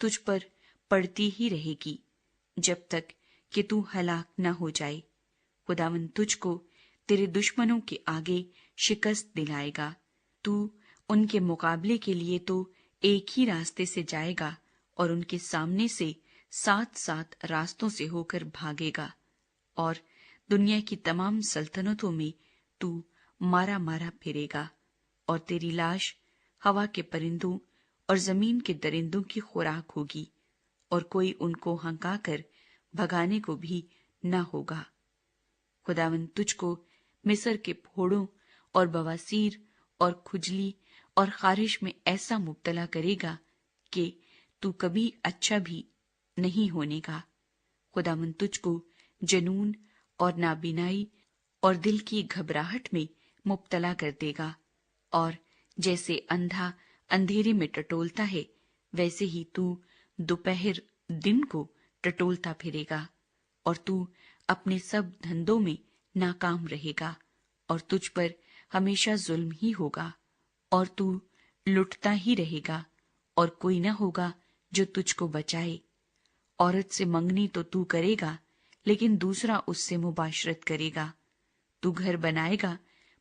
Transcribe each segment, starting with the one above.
تجھ پر پڑتی ہی رہے گی جب تک کہ تو ہلاک نہ ہو جائے۔ خداوند تجھ کو تیرے دشمنوں کے آگے شکست دلائے گا۔ تو ان کے مقابلے کے لیے تو ایک ہی راستے سے جائے گا اور ان کے سامنے سے 7 راستوں سے ہو کر بھاگے گا، اور دنیا کی تمام سلطنتوں میں تو مارا مارا پھرے گا، اور تیری لاش ہوا کے پرندوں اور زمین کے درندوں کی خوراک ہوگی، اور کوئی ان کو ہنکا کر بھگانے کو بھی نہ ہوگا۔ خداوند تجھ کو مصر کے پھوڑوں اور بواسیر اور کھجلی اور خارش میں ایسا مبتلا کرے گا کہ تو کبھی اچھا بھی نہیں ہونے گا۔ خداوند تجھ کو جنون اور نابینائی اور دل کی گھبراہٹ میں مبتلا کر دے گا، اور جیسے اندھا اندھیرے میں ٹٹولتا ہے ویسے ہی تو دوپہر دن کو ٹٹولتا پھرے گا، اور تو اپنے سب دھندوں میں ناکام رہے گا، اور تجھ پر ہمیشہ ظلم ہی ہوگا، اور تو لٹتا ہی رہے گا، اور کوئی نہ ہوگا جو تجھ کو بچائے۔ عورت سے منگنی تو کرے گا، لیکن دوسرا اس سے مباشرت کرے گا۔ تو گھر بنائے گا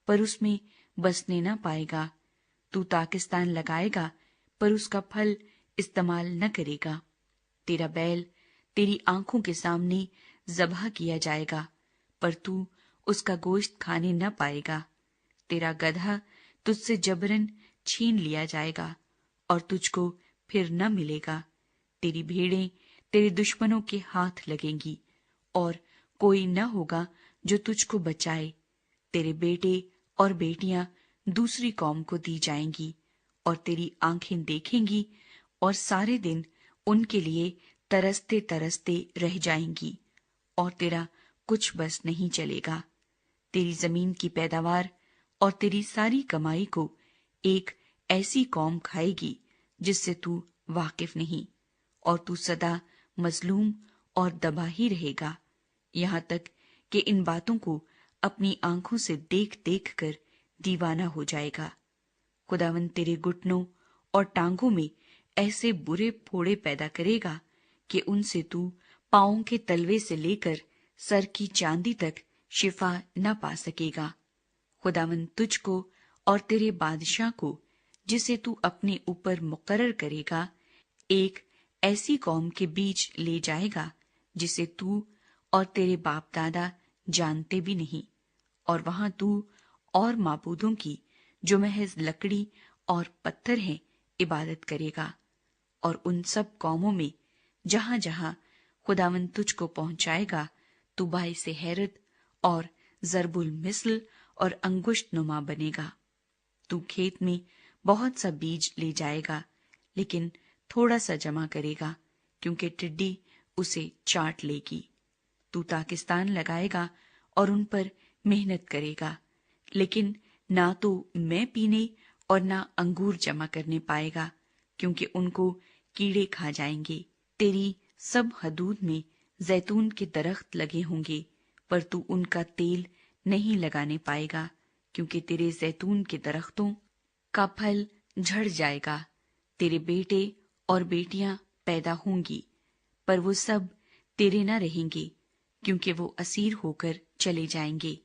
پر اس میں بسنے نہ پائے گا، تو تاکستان لگائے گا پر اس کا پھل استعمال نہ کرے گا۔ تیرا بیل تیری آنکھوں کے سامنے ذبح کیا جائے گا، پر تو اس کا گوشت کھانے نہ پائے گا۔ تیرا گدھا تجھ سے جبرن چھین لیا جائے گا، اور تجھ کو پھر نہ ملے گا۔ تیری بھیڑیں تیرے دشمنوں کے ہاتھ لگیں گی، اور کوئی نہ ہوگا جو تجھ کو بچائے۔ تیرے بیٹے اور بیٹیاں دوسری قوم کو دی جائیں گی، اور تیری آنکھیں دیکھیں گی، اور سارے دن ان کے لیے ترستے ترستے رہ جائیں گی، اور تیرا کچھ بس نہیں چلے گا۔ تیری زمین کی پیداوار اور تیری ساری کمائی کو ایک ایسی قوم کھائے گی جس سے تو واقف نہیں، اور تو سدا مظلوم اور دبا ہی رہے گا، یہاں تک کہ ان باتوں کو اپنی آنکھوں سے دیکھ دیکھ کر دیوانہ ہو جائے گا۔ خداوند تیرے گھٹنوں اور ٹانگوں میں ایسے برے پھوڑے پیدا کرے گا کہ ان سے تو پاؤں کے تلوے سے لے کر سر کی چاندی تک شفا نہ پا سکے گا۔ خداوند تجھ کو اور تیرے بادشاہ کو، جسے تو اپنے اوپر مقرر کرے گا، ایک ایسی قوم کے بیچ لے جائے گا جسے تو اور تیرے باپ دادا جانتے بھی نہیں، اور وہاں تو اور معبودوں کی جو محض لکڑی اور پتھر ہیں عبادت کرے گا۔ اور ان سب قوموں میں جہاں جہاں خداوند تجھ کو پہنچائے گا تو باعث حیرت اور ضرب المثل اور انگشت نما بنے گا۔ تو کھیت میں بہت سا بیج لے جائے گا، لیکن تھوڑا سا جمع کرے گا، کیونکہ ٹڈی اسے چاٹ لے گی۔ تو تاکستان لگائے گا اور ان پر محنت کرے گا، لیکن نہ تو میں پینے اور نہ انگور جمع کرنے پائے گا، کیونکہ ان کو کیڑے کھا جائیں گے۔ تیری سب حدود میں زیتون کے درخت لگے ہوں گے، پر تو ان کا تیل نہیں لگانے پائے گا، کیونکہ تیرے زیتون کے درختوں کا پھل جھڑ جائے گا۔ تیرے بیٹے اور بیٹیاں پیدا ہوں گی، پر وہ سب تیرے نہ رہیں گے، کیونکہ وہ اسیر ہو کر چلے جائیں گے۔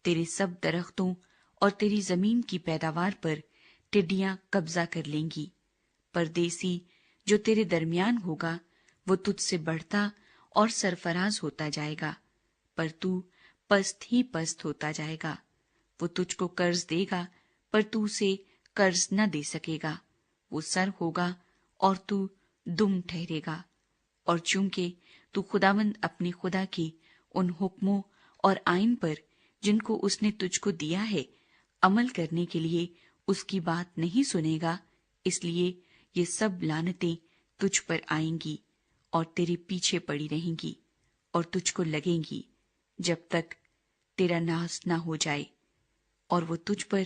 تیرے سب درختوں اور تیری زمین کی پیداوار پر ٹڈیاں قبضہ کر لیں گی۔ پردیسی جو تیرے درمیان ہوگا وہ تجھ سے بڑھتا اور سرفراز ہوتا جائے گا، پر تو پست ہی پست ہوتا جائے گا۔ وہ تجھ کو قرض دے گا پر تو اسے قرض نہ دے سکے گا۔ وہ سر ہوگا اور تو دم ٹھہرے گا۔ اور چونکہ تو خداوند اپنے خدا کے ان حکموں اور آئین پر جن کو اس نے تجھ کو دیا ہے عمل کرنے کے لیے اس کی بات نہیں سنے گا، اس لیے یہ سب لعنتیں تجھ پر آئیں گی اور تیرے پیچھے پڑی رہیں گی اور تجھ کو لگیں گی جب تک تیرا ناس نہ ہو جائے، اور وہ تجھ پر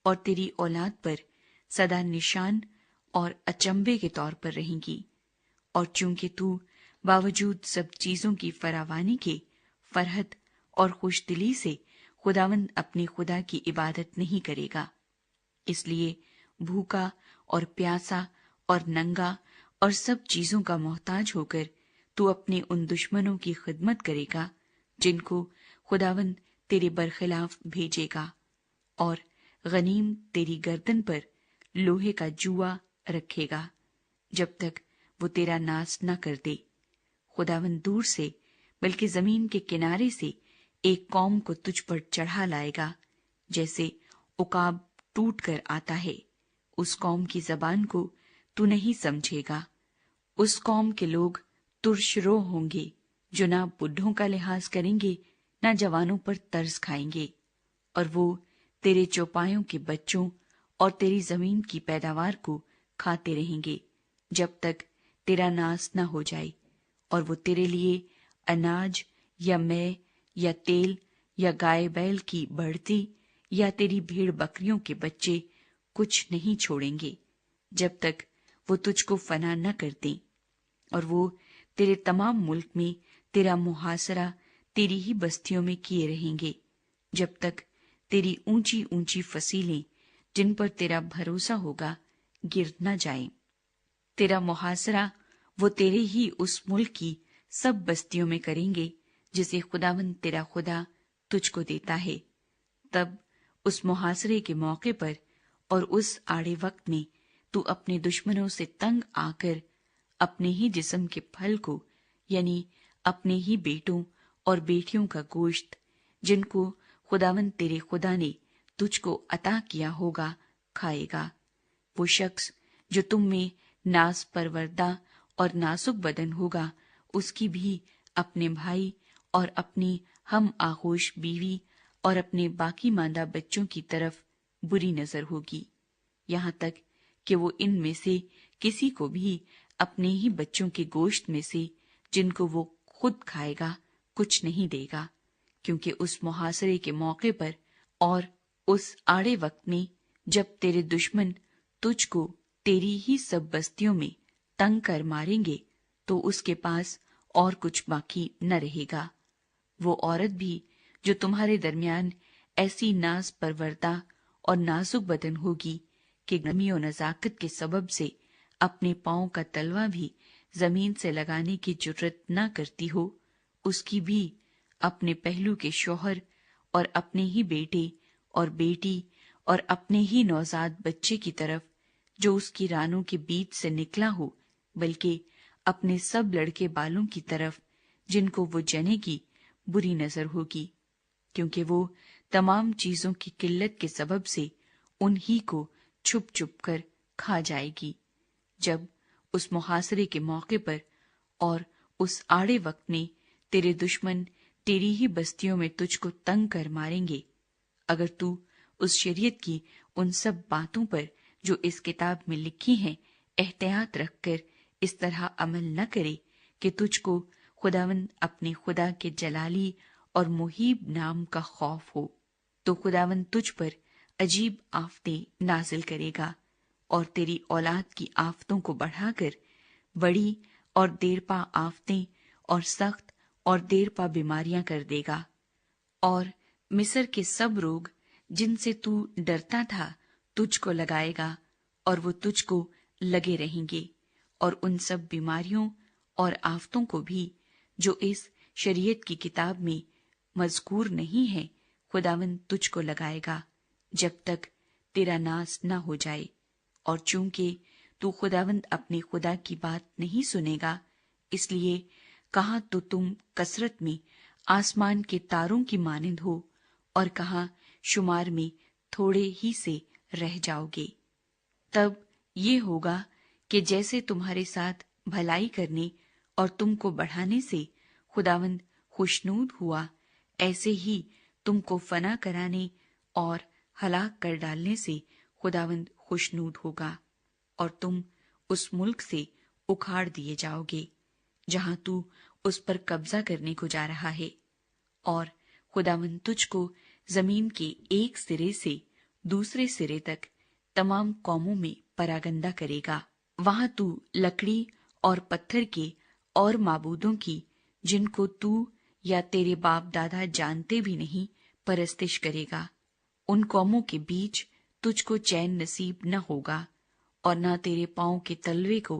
اور تیری اولاد پر سدا نشان اور اچنبے کے طور پر رہیں گی۔ اور چونکہ تو باوجود سب چیزوں کی فراوانی کے فرحت اور خوش دلی سے خداوند اپنے خدا کی عبادت نہیں کرے گا، اس لیے بھوکا اور پیاسا اور ننگا اور سب چیزوں کا محتاج ہو کر تو اپنے ان دشمنوں کی خدمت کرے گا جن کو خداوند تیرے برخلاف بھیجے گا، اور غنیم تیری گردن پر لوہے کا جوا رکھے گا جب تک وہ تیرا ناش نہ کر دے۔ خداوند دور سے بلکہ زمین کے کنارے سے ایک قوم کو تجھ پر چڑھا لائے گا، جیسے عقاب ٹوٹ کر آتا ہے۔ اس قوم کی زبان کو تو نہیں سمجھے گا۔ اس قوم کے لوگ ترش رو ہوں گے، جو نہ بڈھوں کا لحاظ کریں گے نہ جوانوں پر ترس کھائیں گے، اور وہ تیرے چوپایوں کے بچوں اور تیری زمین کی پیداوار کو کھاتے رہیں گے جب تک تیرا ناش نہ ہو جائے، اور وہ تیرے لیے اناج یا مے یا تیل یا گائے بیل کی بڑھتی یا تیری بھیڑ بکریوں کے بچے کچھ نہیں چھوڑیں گے جب تک وہ تجھ کو فنا نہ کر دیں، اور وہ تیرے تمام ملک میں تیرا محاصرہ تیری ہی بستیوں میں کیے رہیں گے جب تک تیری اونچی اونچی فصیلیں جن پر تیرا بھروسہ ہوگا گر نہ جائیں۔ تیرا محاصرہ وہ تیرے ہی اس ملک کی سب بستیوں میں کریں گے جسے خداوند تیرا خدا تجھ کو دیتا ہے۔ تب اس محاصرے کے موقع پر اور اس آڑے وقت میں تو اپنے دشمنوں سے تنگ آ کر اپنے ہی جسم کے پھل کو، یعنی اپنے ہی بیٹوں اور بیٹیوں کا گوشت جن کو خداوند تیرے خدا نے تجھ کو عطا کیا ہوگا کھائے گا۔ وہ شخص جو تم میں ناز پروردہ اور نازک بدن ہوگا، اس کی بھی اپنے بھائی اور اپنی ہم آغوش بیوی اور اپنے باقی ماندہ بچوں کی طرف بری نظر ہوگی، یہاں تک کہ وہ ان میں سے کسی کو بھی اپنے ہی بچوں کے گوشت میں سے جن کو وہ خود کھائے گا کچھ نہیں دے گا، کیونکہ اس محاصرے کے موقع پر اور اس آڑے وقت میں جب تیرے دشمن تجھ کو تیری ہی سب بستیوں میں تنگ کر ماریں گے تو اس کے پاس اور کچھ باقی نہ رہے گا۔ وہ عورت بھی جو تمہارے درمیان ایسی ناز پروردہ اور نازک بدن ہوگی کہ نرمی و نزاکت کے سبب سے اپنے پاؤں کا تلوا بھی زمین سے لگانے کی جرت نہ کرتی ہو، اس کی بھی اپنے پہلو کے شوہر اور اپنے ہی بیٹے اور بیٹی اور اپنے ہی نوزاد بچے کی طرف جو اس کی رانوں کے بیچ سے نکلا ہو، بلکہ اپنے سب لڑکے بالوں کی طرف جن کو وہ جنے گی بری نظر ہوگی، کیونکہ وہ تمام چیزوں کی قلت کے سبب سے انہی کو چھپ چھپ کر کھا جائے گی۔ جب اس محاصرے کے موقع پر اور اس آڑے وقت میں تیرے دشمن تیری ہی بستیوں میں تجھ کو تنگ کر ماریں گے، اگر تو اس شریعت کی ان سب باتوں پر جو اس کتاب میں لکھی ہیں احتیاط رکھ کر اس طرح عمل نہ کرے کہ تجھ کو خداوند اپنے خدا کے جلالی اور محیب نام کا خوف ہو، تو خداوند تجھ پر عجیب آفتیں نازل کرے گا اور تیری اولاد کی آفتوں کو بڑھا کر بڑی اور دیر پا آفتیں اور سخت اور دیر پا بیماریاں کر دے گا، اور مصر کے سب روگ جن سے تو ڈرتا تھا تجھ کو لگائے گا، اور وہ تجھ کو لگے رہیں گے، اور ان سب بیماریوں اور آفتوں کو بھی جو اس شریعت کی کتاب میں مذکور نہیں ہے خداوند تجھ کو لگائے گا جب تک تیرا ناس نہ ہو جائے۔ اور چونکہ تو خداوند اپنے خدا کی بات نہیں سنے گا، اس لیے کہاں تو تم کثرت میں آسمان کے تاروں کی مانند ہو اور کہاں شمار میں تھوڑے ہی سے رہ جاؤ گے۔ تب یہ ہوگا کہ جیسے تمہارے ساتھ بھلائی کرنے اور تم کو بڑھانے سے خداوند خوشنود ہوا، ایسے ہی تم کو فنا کرانے اور ہلاک کر ڈالنے سے خداوند خوشنود ہوگا، اور تم اس ملک سے اکھاڑ دیے جاؤ گے جہاں تو اس پر قبضہ کرنے کو جا رہا ہے، اور خداوند تجھ کو زمین کے ایک سرے سے دوسرے سرے تک تمام قوموں میں پراگندہ کرے گا۔ وہاں تو لکڑی اور پتھر کے اور معبودوں کی جن کو تو یا تیرے باپ دادا جانتے بھی نہیں پرستش کرے گا۔ ان قوموں کے بیچ تجھ کو چین نصیب نہ ہوگا، اور نہ تیرے پاؤں کے تلوے کو